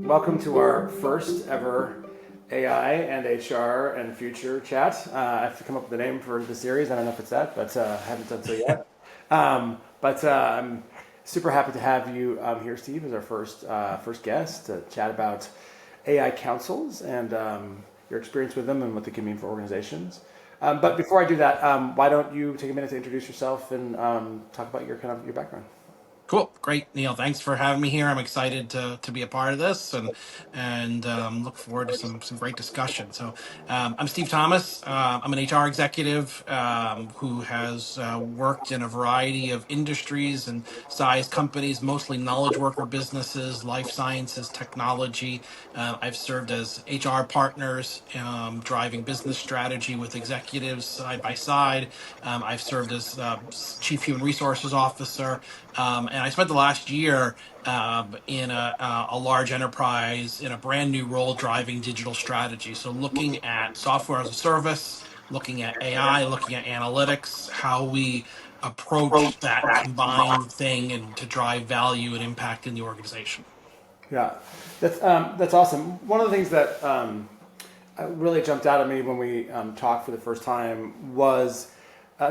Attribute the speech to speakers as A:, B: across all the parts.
A: welcome to our first ever AI and HR and future chat. I have to come up with a name for the series. I don't know if it's that, but I haven't done so yet. But I'm super happy to have you here, Steve, as our first guest to chat about AI councils and your experience with them and what they can mean for organizations. But before I do that, why don't you take a minute to introduce yourself and talk about your background?
B: Cool, great, Neil. Thanks for having me here. I'm excited to be a part of this, and look forward to some great discussion. So, I'm Steve Thomas. I'm an HR executive who has worked in a variety of industries and size companies, mostly knowledge worker businesses, life sciences, technology. I've served as HR partners, driving business strategy with executives side by side. I've served as chief human resources officer. And I spent the last year in a large enterprise in a brand new role driving digital strategy. So looking at software as a service, looking at AI, looking at analytics, how we approach that combined thing and to drive value and impact in the organization.
A: Yeah, that's awesome. One of the things that really jumped out at me when we talked for the first time was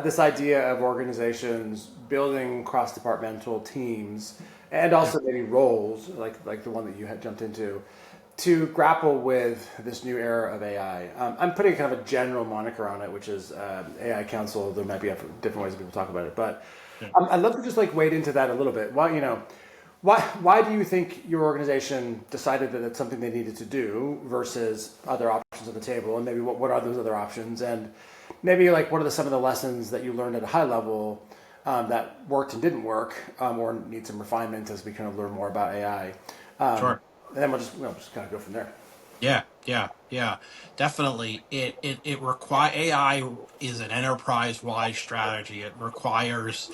A: this idea of organizations building cross-departmental teams and also maybe roles like the one that you had jumped into to grapple with this new era of AI. I'm putting kind of a general moniker on it, which is AI Council. There might be different ways that people talk about it, but
B: Yeah.
A: I'd love to just like wade into that a little bit. Why do you think your organization decided that it's something they needed to do versus other options on the table? And maybe what are those other options? And maybe like what are some of the lessons that you learned at a high level that worked and didn't work, or need some refinement as we kind of learn more about AI?
B: Sure.
A: And then we'll just kind of go from there.
B: Yeah, definitely. It require AI is an enterprise-wide strategy. It requires,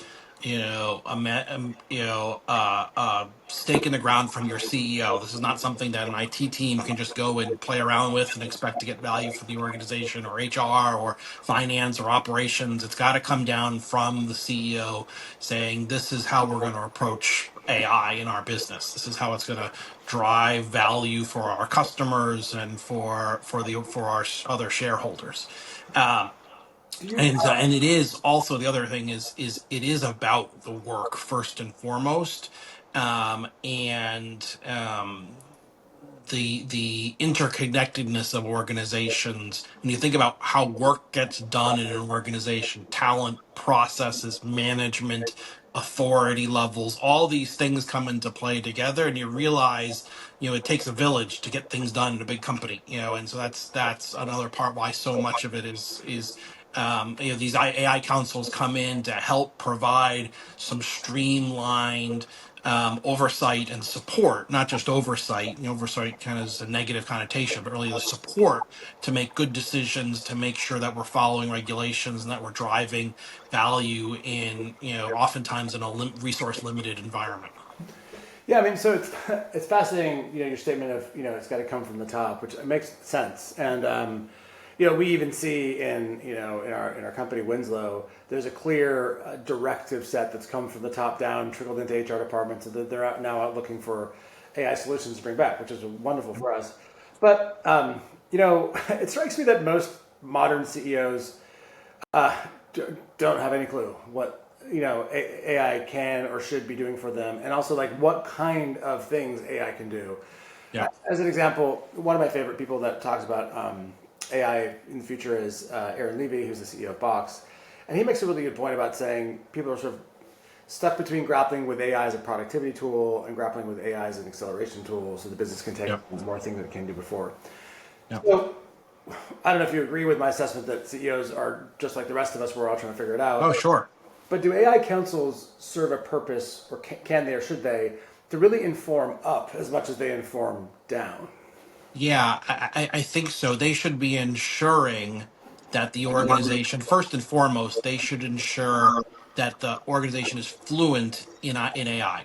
B: stake in the ground from your CEO. This is not something that an IT team can just go and play around with and expect to get value for the organization, or HR or finance or operations. It's got to come down from the CEO saying, this is how we're going to approach AI in our business. This is how it's going to drive value for our customers and for our other shareholders. Um, and it is also, the other thing is it is about the work first and foremost, and the interconnectedness of organizations. When you think about how work gets done in an organization, talent, processes, management, authority levels, all these things come into play together, and you realize, it takes a village to get things done in a big company, and so that's another part why so much of it is these AI councils come in to help provide some streamlined oversight and support, not just oversight. Oversight kind of is a negative connotation, but really the support to make good decisions, to make sure that we're following regulations and that we're driving value in, oftentimes in a resource limited environment.
A: Yeah, I mean, so it's fascinating. Your statement of it's got to come from the top, which makes sense. And we even see in our company Winslow, there's a clear directive set that's come from the top down, trickled into HR departments, and they're now out looking for AI solutions to bring back, which is wonderful for us. But it strikes me that most modern CEOs don't have any clue what AI can or should be doing for them, and also like what kind of things AI can do.
B: Yeah.
A: As an example, one of my favorite people that talks about AI in the future is Aaron Levy, who's the CEO of Box, and he makes a really good point about saying people are sort of stuck between grappling with AI as a productivity tool and grappling with AI as an acceleration tool, so the business can take
B: Yep.
A: more things than it can do before.
B: Yep.
A: So I don't know if you agree with my assessment that CEOs are just like the rest of us. We're all trying to figure it out.
B: Oh, sure.
A: But do AI councils serve a purpose, or can they, or should they, to really inform up as much as they inform down?
B: Yeah, I think so. They should be ensuring that the organization, first and foremost, they should ensure that the organization is fluent in AI,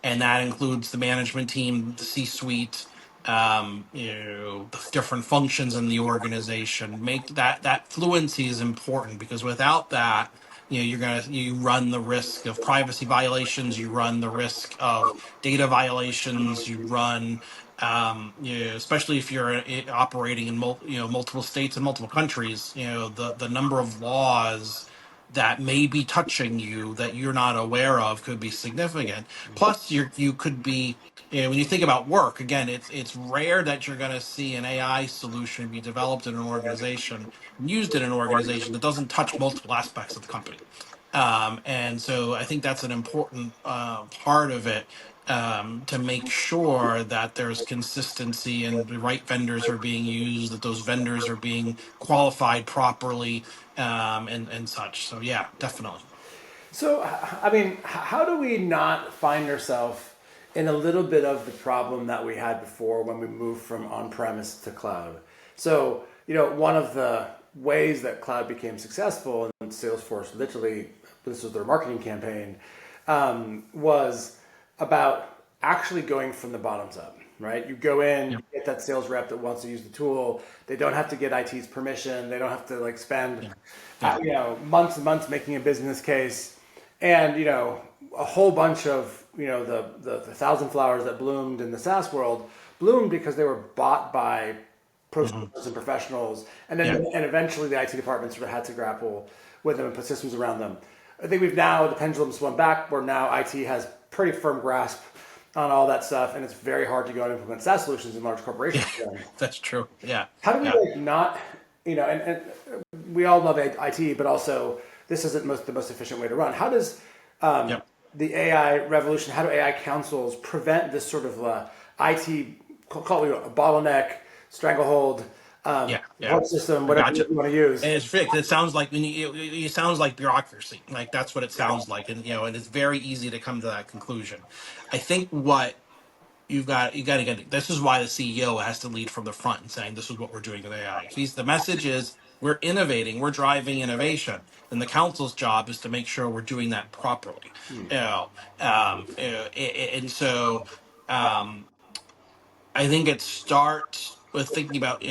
B: and that includes the management team, the C-suite, the different functions in the organization. Make that fluency is important, because without that, you run the risk of privacy violations, you run the risk of data violations, you run Especially if you're operating in multiple states and multiple countries, the number of laws that may be touching you that you're not aware of could be significant. Plus, you could be, when you think about work, again, it's rare that you're going to see an AI solution be developed in an organization and used in an organization that doesn't touch multiple aspects of the company. And so I think that's an important part of it, to make sure that there's consistency and the right vendors are being used, that those vendors are being qualified properly, and such. So yeah, definitely.
A: So, I mean, how do we not find ourselves in a little bit of the problem that we had before when we moved from on-premise to cloud? So, one of the ways that cloud became successful, and Salesforce literally, this was their marketing campaign, was about actually going from the bottoms up, right? You go in,
B: Yeah,
A: you get that sales rep that wants to use the tool. They don't have to get IT's permission. They don't have to like spend,
B: yeah, yeah.
A: months and months making a business case, and a whole bunch of the thousand flowers that bloomed in the SaaS world bloomed because they were bought by
B: Hmm.
A: prosumers and professionals, and then
B: Yeah.
A: and eventually the IT department sort of had to grapple with them and put systems around them. I think we've now the pendulum swung back where now IT has pretty firm grasp on all that stuff, and it's very hard to go and implement SaaS solutions in large corporations
B: Yeah,
A: again.
B: that's true. Yeah,
A: How do we
B: yeah,
A: like not, and we all love IT, but also this isn't the most efficient way to run. How does
B: yeah,
A: the AI revolution, how do AI councils prevent this sort of IT, call it a bottleneck, stranglehold,
B: yeah, yeah.
A: support system,
B: I
A: whatever
B: gotcha.
A: you want to use?
B: And it's fixed. It sounds like it sounds like bureaucracy. Like that's what it sounds like, and and it's very easy to come to that conclusion. I think what you got to get it. This is why the CEO has to lead from the front and saying this is what we're doing with AI. The message is we're innovating, we're driving innovation, and the council's job is to make sure we're doing that properly. And so um, I think it starts with thinking about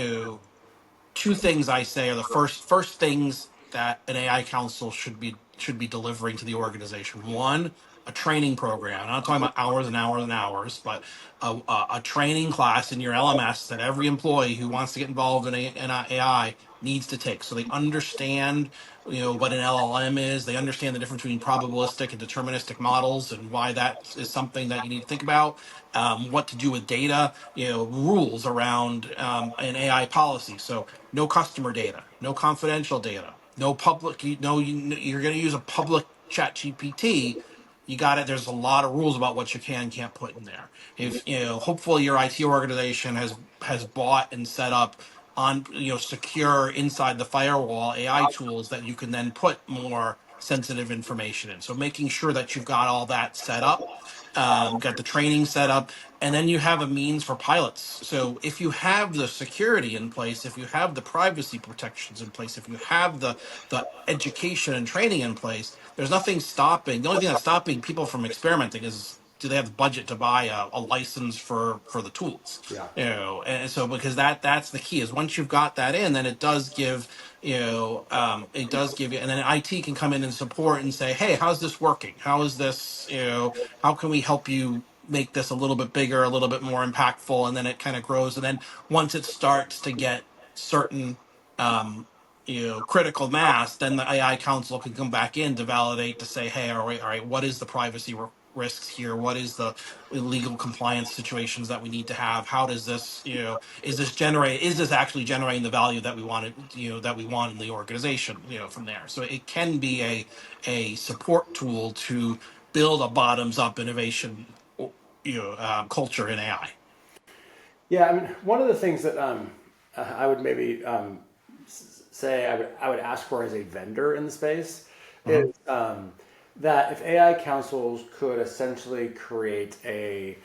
B: two things I say are the first things that an AI council should be delivering to the organization. One, a training program. I'm not talking about hours and hours and hours, but a training class in your LMS that every employee who wants to get involved in AI needs to take, so they understand what an LLM is. They understand the difference between probabilistic and deterministic models and why that is something that you need to think about. What to do with data, rules around an AI policy. So no customer data, no confidential data, no public. You're going to use a public chat GPT. You got it. There's a lot of rules about what you can and can't put in there. If hopefully your IT organization has bought and set up on secure inside the firewall AI tools that you can then put more sensitive information in. So making sure that you've got all that set up, got the training set up, and then you have a means for pilots. So if you have the security in place, if you have the privacy protections in place, if you have the education and training in place, there's nothing stopping. The only thing that's stopping people from experimenting is, do they have the budget to buy a license for the tools?
A: Yeah.
B: And so because that's the key, is once you've got that in, then it does give it does give you, and then IT can come in and support and say, hey, how's this working? How is this, how can we help you make this a little bit bigger, a little bit more impactful? And then it kind of grows. And then once it starts to get certain, um, critical mass, then the AI council can come back in to validate, to say, hey, all right, what is the privacy risks here? What is the legal compliance situations that we need to have? How does this, is this actually generating the value that we wanted, that we want in the organization, from there. So it can be a support tool to build a bottoms up innovation, culture in AI.
A: Yeah, I mean, one of the things that I would maybe say I would ask for as a vendor in the space
B: Hmm.
A: is that if AI councils could essentially create a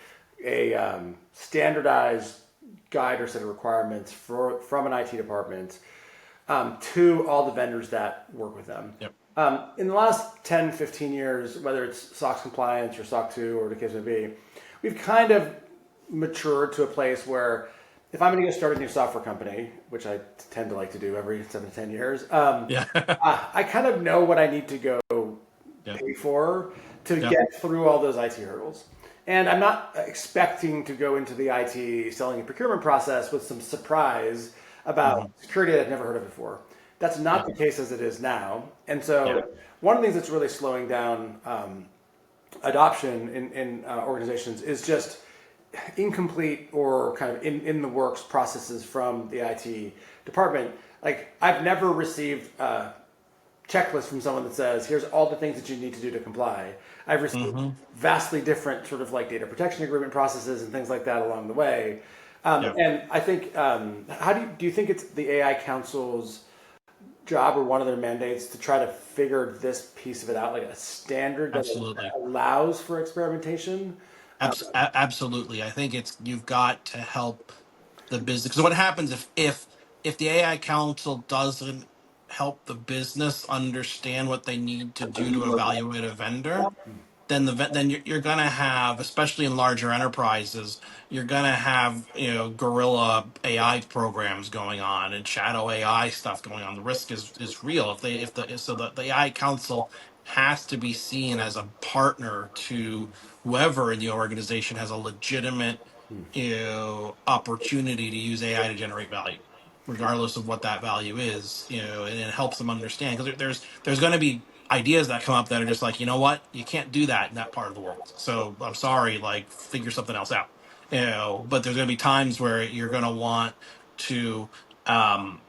A: standardized guide or set of requirements from an IT department to all the vendors that work with them.
B: Yep.
A: In the last 10, 15 years, whether it's SOX compliance or SOC 2 or the case may be, we've kind of matured to a place where if I'm going to go start a new software company, which I tend to like to do every 7 to 10 years,
B: Yeah.
A: I kind of know what I need to go
B: Yeah.
A: pay for to
B: Yeah.
A: get through all those IT hurdles. And I'm not expecting to go into the IT selling and procurement process with some surprise about
B: Hmm.
A: security that I've never heard of before. That's not
B: Yeah.
A: the case as it is now. And
B: Yeah.
A: so, one of the things that's really slowing down adoption in organizations is just incomplete or kind of in the works processes from the IT department. Like, I've never received a checklist from someone that says, here's all the things that you need to do to comply. I've received
B: Hmm.
A: vastly different sort of like data protection agreement processes and things like that along the way.
B: Yeah.
A: And I think, how do you think it's the AI Council's job or one of their mandates to try to figure this piece of it out, like a standard that
B: Absolutely.
A: allows for experimentation?
B: Absolutely. I think it's you've got to help the business because what happens if the AI council doesn't help the business understand what they need to do to evaluate a vendor, then then you're gonna have, especially in larger enterprises, you're gonna have guerrilla AI programs going on and shadow AI stuff going on. The risk is real if the AI council has to be seen as a partner to whoever in the organization has a legitimate opportunity to use AI to generate value, regardless of what that value is, and it helps them understand because there's going to be ideas that come up that are just like, you know what, you can't do that in that part of the world. So I'm sorry, like figure something else out. But there's going to be times where you're going to want to, um,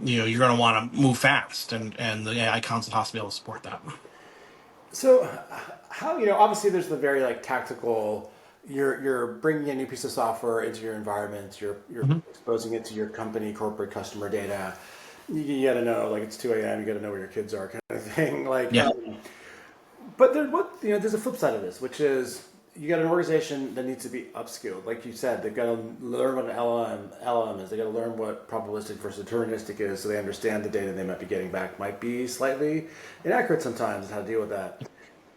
B: you're going to want to move fast, and the AI council has to be able to support that.
A: So, how obviously there's the very like tactical. You're bringing a new piece of software into your environment. You're
B: Hmm.
A: exposing it to your company, corporate customer data. You got to know, like, it's 2 a.m. You got to know where your kids are, kind of thing. Like,
B: Yeah.
A: but there's a flip side of this, which is you got an organization that needs to be upskilled. Like you said, they've got to learn what an LLM is. They got to learn what probabilistic versus deterministic is, so they understand the data they might be getting back might be slightly inaccurate sometimes, and how to deal with that.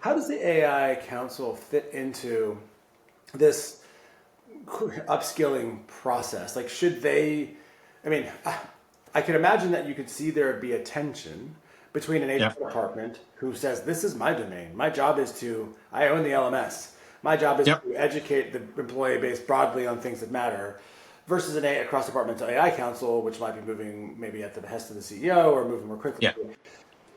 A: How does the AI Council fit into this upskilling process? Like, should they? I mean, I can imagine that you could see there be a tension between an
B: Yeah.
A: HR department who says, "This is my domain. My job is to. I own the LMS. My job is
B: Yep.
A: to educate the employee base broadly on things that matter." Versus an cross departmental AI council, which might be moving maybe at the behest of the CEO or moving more quickly.
B: Yeah.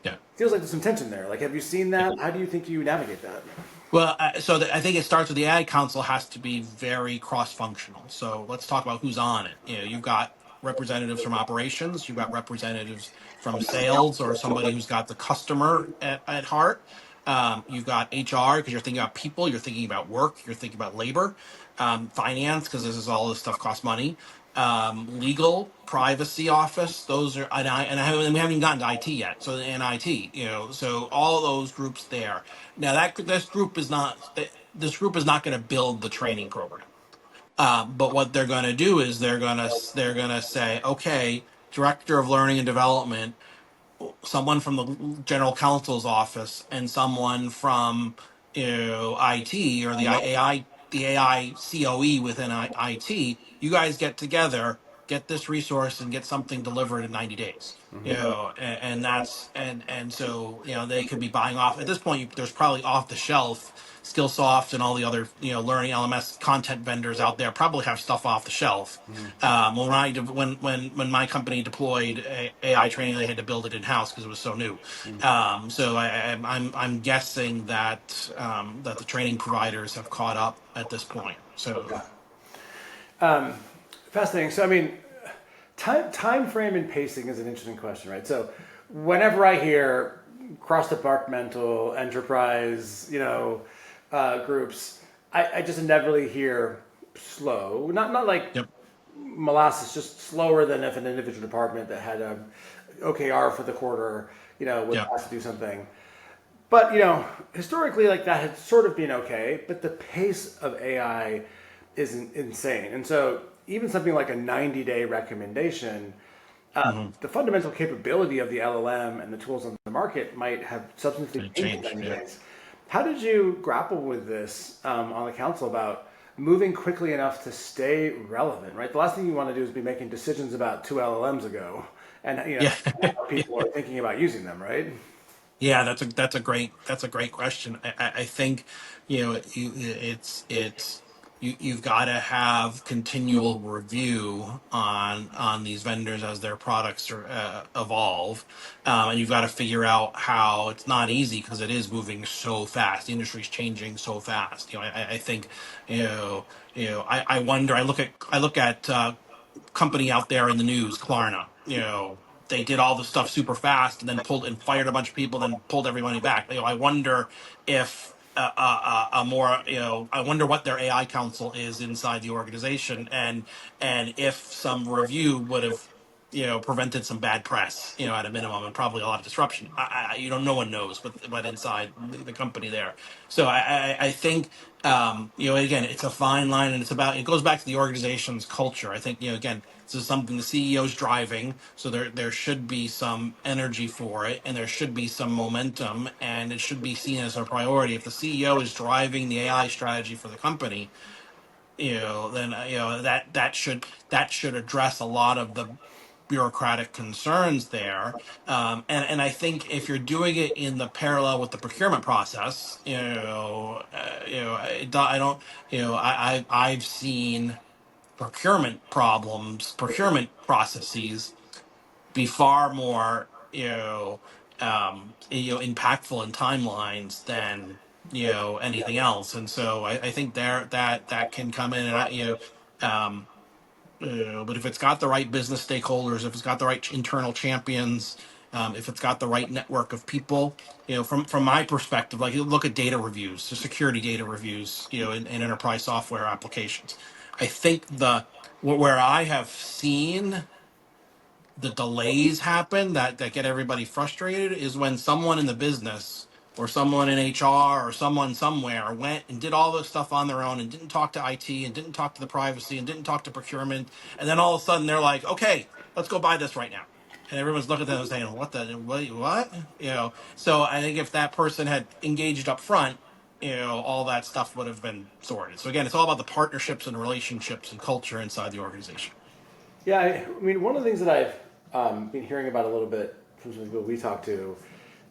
B: Yeah.
A: Feels like there's some tension there. Like, have you seen
B: Yeah.
A: that? How do you think you navigate that?
B: Well, I think it starts with the AI council has to be very cross-functional. So let's talk about who's on it. You've got representatives from operations, you've got representatives from sales, or somebody who's got the customer at heart. You've got HR because you're thinking about people, you're thinking about work, you're thinking about labor, finance because this stuff costs money, legal, privacy office. Those are and we haven't even gotten to IT yet. So in IT, so all of those groups there. Now that this group is not going to build the training program. But what they're going to do is they're going to say, okay, director of learning and development, someone from the general counsel's office and someone from IT or the AI COE within IT. You guys get together, get this resource, and get something delivered in 90 days. And that's and so they could be buying off at this point. There's probably off the shelf Skillsoft and all the other learning LMS content vendors out there probably have stuff off the shelf. When my company deployed AI training, they had to build it in house because it was so new. So I'm guessing that the training providers have caught up at this point. So
A: Fascinating. So, I mean, time frame and pacing is an interesting question, right? So, whenever I hear cross departmental enterprise, groups, I just inevitably hear slow. Not like
B: yep,
A: molasses, just slower than if an individual department that had a OKR for the quarter, would
B: yep,
A: have to do something. But historically, like that had sort of been okay. But the pace of AI is insane, and so even something like a 90-day recommendation,
B: hmm,
A: the fundamental capability of the LLM and the tools on the market might have substantially changed in
B: change.
A: 90
B: Yeah.
A: days. How did you grapple with this on the council about moving quickly enough to stay relevant? Right, the last thing you want to do is be making decisions about two LLMs ago, and
B: Yeah.
A: how people are thinking about using them. Right.
B: Yeah, that's a great question. I think you've got to have continual review on these vendors as their products evolve, and you've got to figure out how it's not easy because it is moving so fast. The industry's changing so fast. I think I wonder. I look at company out there in the news, Klarna. They did all the stuff super fast and then pulled and fired a bunch of people, then pulled everybody back. I wonder if a more, I wonder what their AI council is inside the organization, and if some review would have, prevented some bad press, at a minimum, and probably a lot of disruption. No one knows, but inside the company there. So I think, again, it's a fine line, and it goes back to the organization's culture. I think, again, this is something the CEO's driving, so there should be some energy for it, and there should be some momentum, and it should be seen as a priority. If the CEO is driving the AI strategy for the company, then that should address a lot of the bureaucratic concerns there. And I think if you're doing it in the parallel with the procurement process, I don't, I've seen procurement processes be far more, impactful in timelines than, anything else. And so I think that can come in, and but if it's got the right business stakeholders, if it's got the right internal champions, if it's got the right network of people, from my perspective, like you look at data reviews, the security data reviews, in enterprise software applications. I think where I have seen the delays happen that get everybody frustrated is when someone in the business or someone in HR or someone somewhere went and did all this stuff on their own and didn't talk to IT and didn't talk to the privacy and didn't talk to procurement, and then all of a sudden they're like, okay, let's go buy this right now. And everyone's looking at them and saying, what? So I think if that person had engaged up front, all that stuff would have been sorted. So again, it's all about the partnerships and relationships and culture inside the organization.
A: Yeah, I mean, one of the things that I've been hearing about a little bit from some people we talk to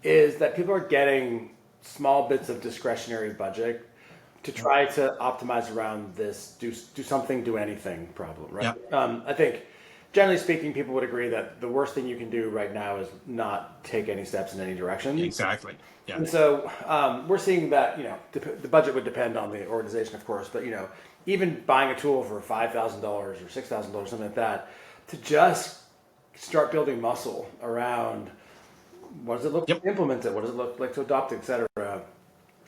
A: is that people are getting small bits of discretionary budget to try to optimize around this do something, do anything problem, right?
B: Yeah,
A: I think generally speaking, people would agree that the worst thing you can do right now is not take any steps in any direction.
B: exactly. Yeah.
A: And so we're seeing that the budget would depend on the organization, of course, but even buying a tool for $5,000 or $6,000, something like that, to just start building muscle around what does it look like
B: Yep.
A: to implement it, what does it look like to adopt it, et cetera,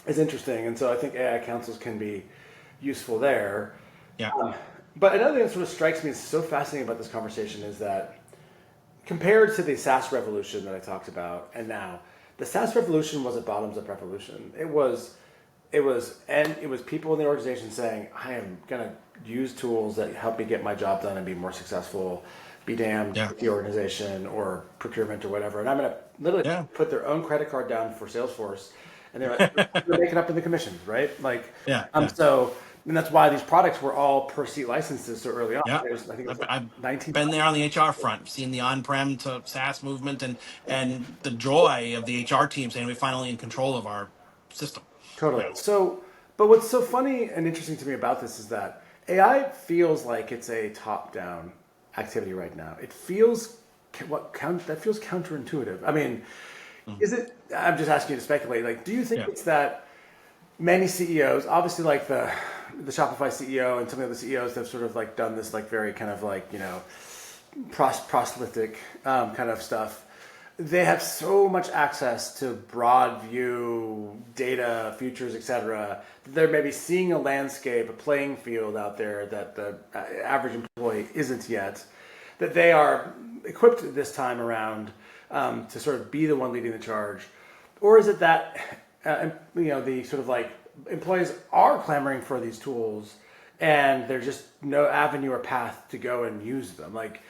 A: is interesting. And so I think AI councils can be useful there.
B: Yeah.
A: But another thing that sort of strikes me as so fascinating about this conversation is that compared to the SaaS revolution that I talked about, and now the SaaS revolution was a bottoms-up revolution. It was people in the organization saying, "I am gonna use tools that help me get my job done and be more successful. Be damned
B: Yeah.
A: with the organization or procurement or whatever." And I'm gonna literally
B: Yeah.
A: put their own credit card down for Salesforce, and they're making up in the commissions, right? Like,
B: Yeah. Yeah.
A: and that's why these products were all per seat licenses so early on.
B: Yeah.
A: I think it was
B: I've
A: like 19.
B: been there on the HR front, seen the on-prem to SaaS movement, and the joy of the HR team saying we're finally in control of our system.
A: Totally.
B: Yeah.
A: So, but what's so funny and interesting to me about this is that AI feels like it's a top-down activity right now. It feels that feels counterintuitive. I mean, is it? I'm just asking you to speculate. Like, do you think
B: Yeah.
A: it's that many CEOs, obviously, like the Shopify CEO and some of the CEOs have sort of like done this like very kind of like proselytic kind of stuff. They have so much access to broad view data, futures, etc. They're maybe seeing a landscape, a playing field out there that the average employee isn't yet. That they are equipped this time around to sort of be the one leading the charge, or is it that the sort of like employees are clamoring for these tools and there's just no avenue or path to go and use them? Like,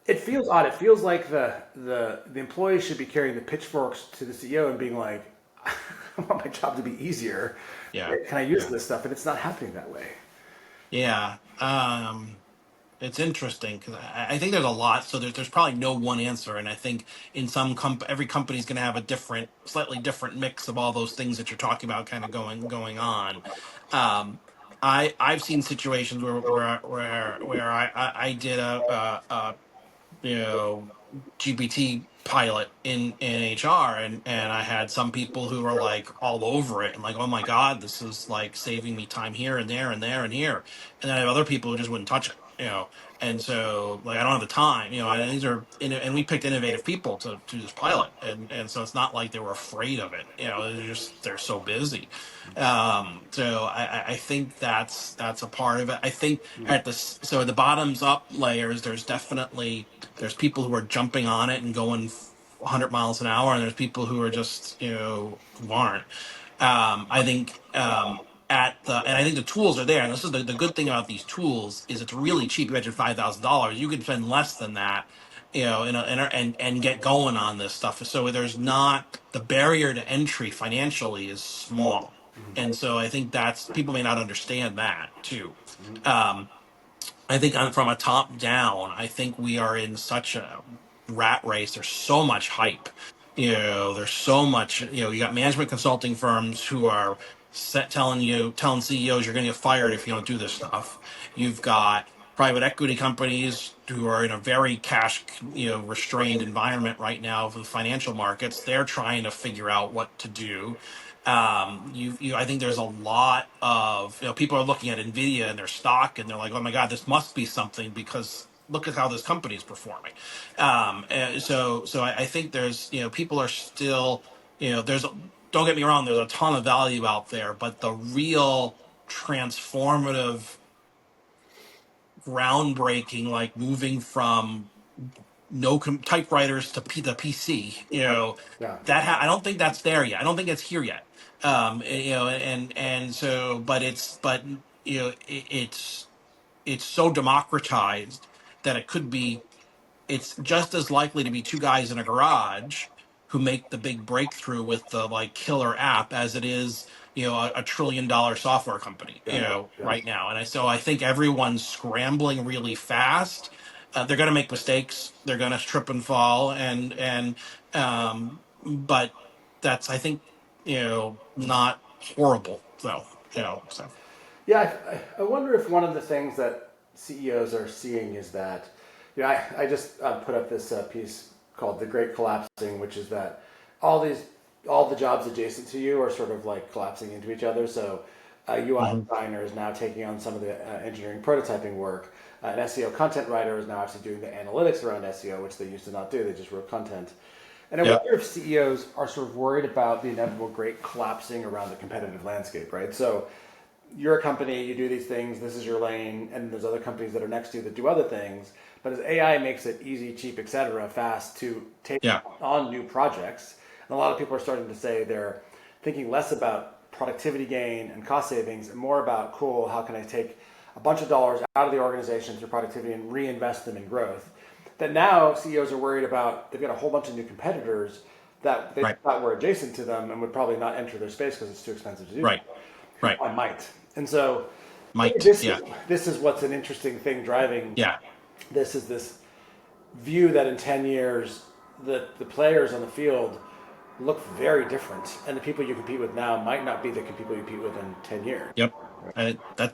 A: it feels odd. It feels like the employees should be carrying the pitchforks to the CEO and being like, "I want my job to be easier.
B: Yeah.
A: Can I use
B: Yeah.
A: this stuff?" And it's not happening that way.
B: Yeah. It's interesting because I think there's a lot. So there's probably no one answer, and I think in every company is going to have a different, slightly different mix of all those things that you're talking about, kind of going on. Um, I've seen situations where I did a you know GPT pilot in HR, and I had some people who were like all over it and like, oh my god, this is like saving me time here and there and there and here, and then I have other people who just wouldn't touch it, and so like I don't have the time, and these are and we picked innovative people to do this pilot, and so it's not like they were afraid of it, they're so busy. So I think that's a part of it. I think at the bottoms up layers, there's people who are jumping on it and going 100 miles an hour, and there's people who are just who aren't. I think and I think the tools are there, and this is the good thing about these tools is it's really cheap. You mentioned $5,000. You can spend less than that, and get going on this stuff. So there's not the barrier to entry financially is small, and so I think that's people may not understand that too. Um, I think from a top down, I think we are in such a rat race. There's so much hype. There's so much, you got management consulting firms who are telling CEOs you're going to get fired if you don't do this stuff. You've got private equity companies who are in a very cash, restrained environment right now for the financial markets. They're trying to figure out what to do. I think there's a lot of people are looking at Nvidia and their stock and they're like, oh my god, this must be something because look at how this company is performing. I think there's people are still there's don't get me wrong, there's a ton of value out there, but the real transformative, groundbreaking, like moving from no typewriters to the PC.
A: Yeah.
B: I don't think that's there yet. I don't think it's here yet. And so, but it's so democratized that it could be. It's just as likely to be two guys in a garage who make the big breakthrough with the like killer app as it is a $1 trillion software company
A: Yeah. Yeah.
B: right now. So I think everyone's scrambling really fast. They're going to make mistakes, they're going to trip and fall, but that's, I think, not horrible though. So
A: Yeah, I wonder if one of the things that CEOs are seeing is that, I just put up this piece called "The Great Collapsing," which is that all these, all the jobs adjacent to you are sort of like collapsing into each other. So, a UI
B: Mhm.
A: designer is now taking on some of the engineering prototyping work. An SEO content writer is now actually doing the analytics around SEO, which they used to not do. They just wrote content. And I
B: Yep.
A: wonder if CEOs are sort of worried about the inevitable great collapsing around the competitive landscape, right? So you're a company, you do these things, this is your lane, and there's other companies that are next to you that do other things. But as AI makes it easy, cheap, etc., fast to take
B: Yeah.
A: on new projects, and a lot of people are starting to say they're thinking less about productivity gain and cost savings and more about, cool, how can I take a bunch of dollars out of the organization through productivity and reinvest them in growth? That now CEOs are worried about, they've got a whole bunch of new competitors that they
B: Right.
A: thought were adjacent to them and would probably not enter their space because it's too expensive to do
B: Right.
A: that, who
B: Right.
A: I might. And so maybe
B: Might. Yeah.
A: this is what's an interesting thing driving
B: Yeah.
A: this is this view that in 10 years the players on the field look very different and the people you compete with now might not be the people you compete with in 10 years.
B: Yep.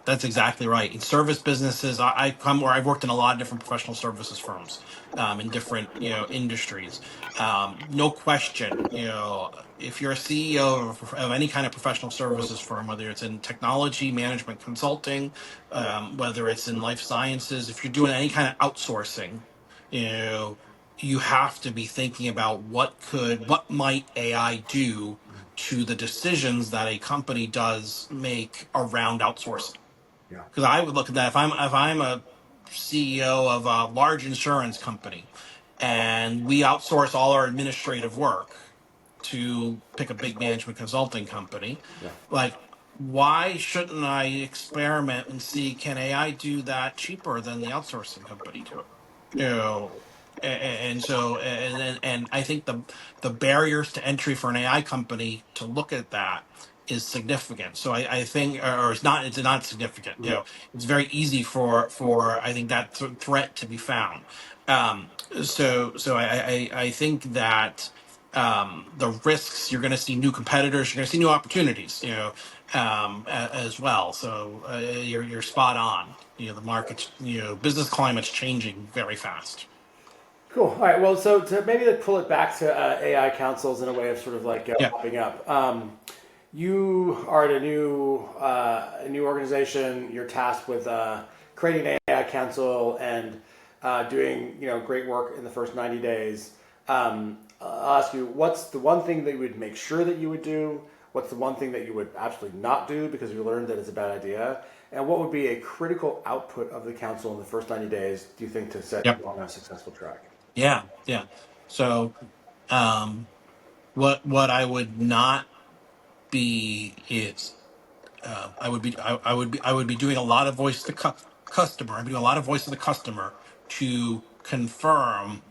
B: That's exactly right. In service businesses, I come where I've worked in a lot of different professional services firms, in different industries. No question, if you're a CEO of any kind of professional services firm, whether it's in technology, management, consulting, whether it's in life sciences, if you're doing any kind of outsourcing, you know, you have to be thinking about what might AI do to the decisions that a company does make around outsourcing.
A: Yeah.
B: Because I would look at that if I'm a CEO of a large insurance company and we outsource all our administrative work to pick a big management consulting company,
A: Yeah.
B: like why shouldn't I experiment and see can AI do that cheaper than the outsourcing company do it? And I think the barriers to entry for an AI company to look at that is significant. So I think, or it's not significant. It's very easy for I think that threat to be found. Um, so I think that the risks, you're going to see new competitors, you're going to see new opportunities, as well. So you're spot on. The market's, business climate's changing very fast.
A: Cool. All right. Well, so to maybe like pull it back to AI councils in a way of sort of like
B: Yeah.
A: popping up. You are at a new organization. You're tasked with creating an AI council and doing great work in the first 90 days. I'll ask you, what's the one thing that you would make sure that you would do? What's the one thing that you would absolutely not do because you learned that it's a bad idea? And what would be a critical output of the council in the first 90 days, do you think, to set
B: Yep.
A: you on a successful track?
B: Yeah. Yeah. So um, what I would not be is I would be doing a lot of voice to customer. I'd be doing a lot of voice of the customer to confirm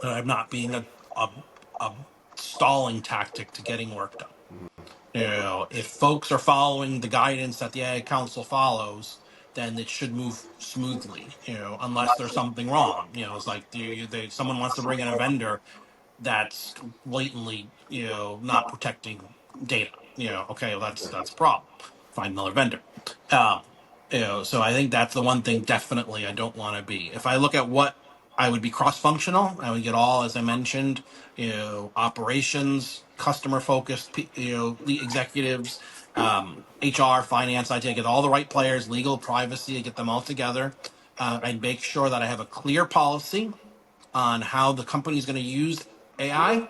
B: that I'm not being a, a stalling tactic to getting work done. If folks are following the guidance that the AI Council follows, then it should move smoothly. Unless there's something wrong. It's like someone wants to bring in a vendor that's blatantly, not protecting data. Okay, well, that's a problem. Find another vendor. Um, so I think that's the one thing definitely I don't want to be. If I look at what I would be cross-functional, I would get all, as I mentioned, operations, customer focused, the executives, HR, finance. I take it all the right players, legal, privacy. I get them all together. I'd make sure that I have a clear policy on how the company is going to use AI,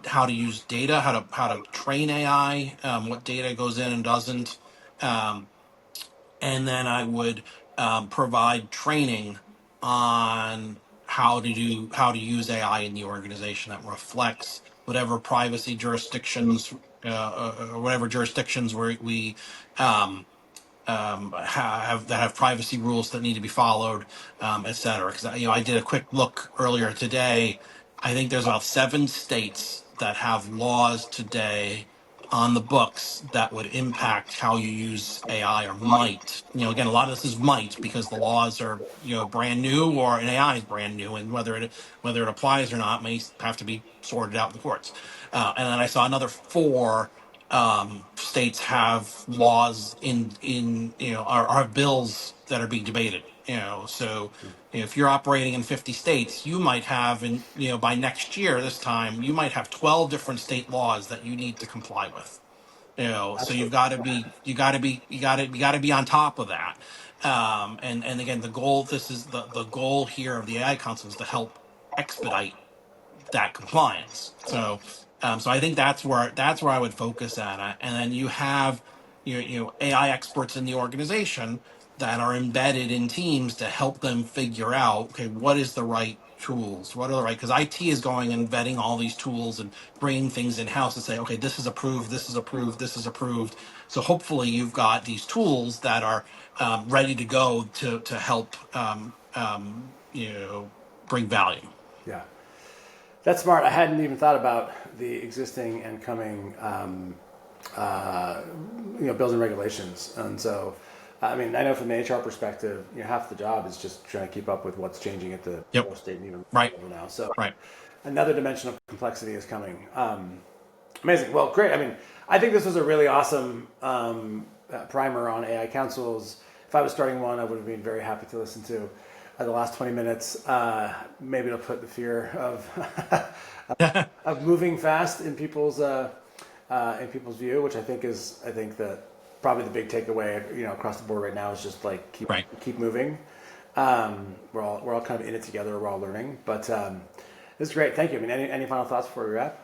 B: how to use data, how to train AI, what data goes in and doesn't, um, and then I would provide training on how to use AI in the organization that reflects whatever privacy jurisdictions, or whatever jurisdictions we um, have privacy rules that need to be followed, et cetera. Because I did a quick look earlier today. I think there's about 7 states that have laws today on the books that would impact how you use AI, or might. Again, a lot of this is might because the laws are brand new, or an AI is brand new, and whether it applies or not may have to be sorted out in the courts. And then I saw another 4 states have laws in are bills that are being debated. So if you're operating in 50 states, you might have, by next year this time, you might have 12 different state laws that you need to comply with. So you've got to be you got to be on top of that. And again, the goal here of the AI Council is to help expedite that compliance. So I think that's where I would focus at. And then you have AI experts in the organization that are embedded in teams to help them figure out, okay, what is the right tools, what are the right, because IT is going and vetting all these tools and bringing things in house and say, okay, this is approved, this is approved, this is approved. So hopefully you've got these tools that are ready to go to help bring value.
A: Yeah. That's smart. I hadn't even thought about the existing and coming, bills and regulations. And so, I mean, I know from the HR perspective, half the job is just trying to keep up with what's changing at the
B: Yep.
A: state and even
B: Right.
A: now. So
B: Right.
A: another dimension of complexity is coming. Amazing. Well, great. I mean, I think this was a really awesome primer on AI councils. If I was starting one, I would have been very happy to listen to the last 20 minutes. Maybe it'll put the fear of of moving fast in people's view, which I think that probably the big takeaway across the board right now is just like keep moving. We're all kind of in it together. We're all learning, but this is great. Thank you. I mean, any final thoughts before we wrap?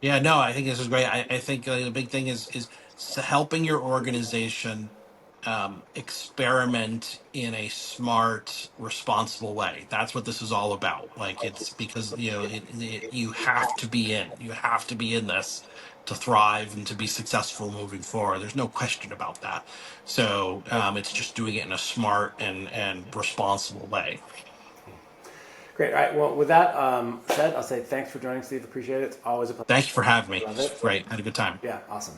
B: Yeah, no, I think this is great. I think the big thing is helping your organization experiment in a smart, responsible way. That's what this is all about. Like, it's because you have to be in. You have to be in this to thrive and to be successful moving forward. There's no question about that. So it's just doing it in a smart and responsible way.
A: Great. All right. Well, with that said, I'll say thanks for joining, Steve. Appreciate it. It's always a pleasure.
B: Thank you for having me.
A: Love
B: It's
A: it.
B: great. I had a good time.
A: Yeah. Awesome.